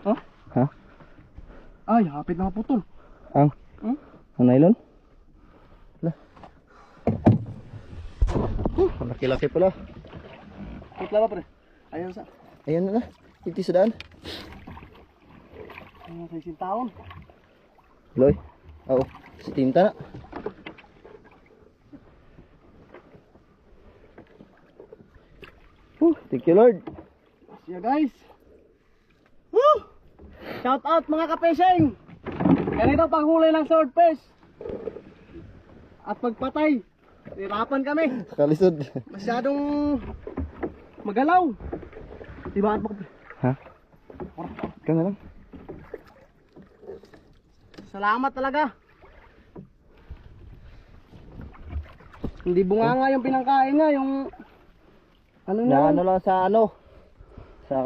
Ha? Ha? Ay, hapit na maputol. Ang? Ang nylon? Wala. Laki-laki pala. Putla ba pre? Ayan sa. Ayan na. Iti sa daan. Sa isang taon. Loy. Oo. Sa tinta na. Thank you Lord. Siya guys. Woo! Shout out mga kapeseng. Ganito paghuli ng swordfish. At pagpatay. Hirapan kami. Kalisod. Masyadong magalaw. Diba mo? Ha? Ikaw na lang. Salamat talaga. Hindi bunga nga yung pinangkain niya, yung ano Na na. ano lang sa ano.